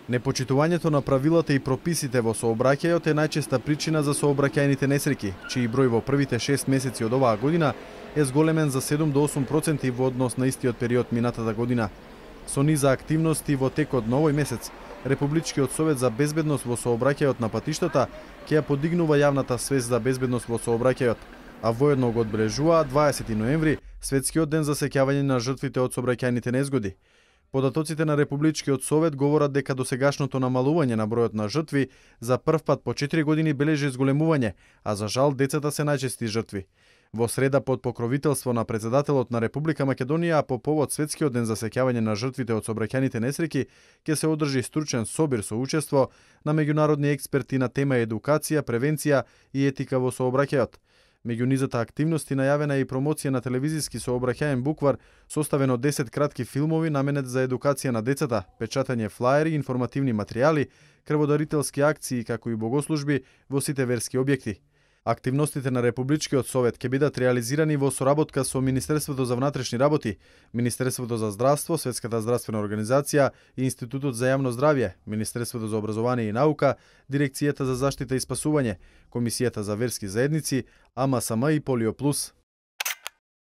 Непочитувањето на правилата и прописите во сообраќајот е најчеста причина за сообраќајните несреќи, чиј број во првите 6 месеци од оваа година е зголемен за 7 до 8% во однос на истиот период минатата година. Со низа активности во текот на овој месец, Републичкиот совет за безбедност во сообраќајот на патиштата ќе ја подигнува јавната свест за безбедност во сообраќајот, а воедно го одбележува 20 ноември, Светскиот ден за сеќавање на жртвите од сообраќајните незгоди. Податоците на Републичкиот совет говорат дека досегашното намалување на бројот на жртви за прв пат по 4 години бележи зголемување, а за жал децата се најчести жртви. Во среда под покровителство на председателот на Република Македонија, а по повод Светскиот ден за сеќавање на жртвите од сообраќајните несреќи, ќе се одржи стручен собир со учество на меѓународни експерти на тема едукација, превенција и етика во сообраќајот. Меѓу низата активности најавена е и промоција на телевизиски сообраќајен буквар, составен од 10 кратки филмови наменет за едукација на децата, печатање флаери, информативни материјали, крводарителски акции како и богослужби во сите верски објекти. Активностите на Републичкиот совет ќе бидат реализирани во соработка со Министерството за внатрешни работи, Министерството за здравство, Светската здравствена организација и Институтот за јавно здравје, Министерството за образование и наука, Дирекцијата за заштита и спасување, Комисијата за верски заедници, АМСМ и Полио Плюс.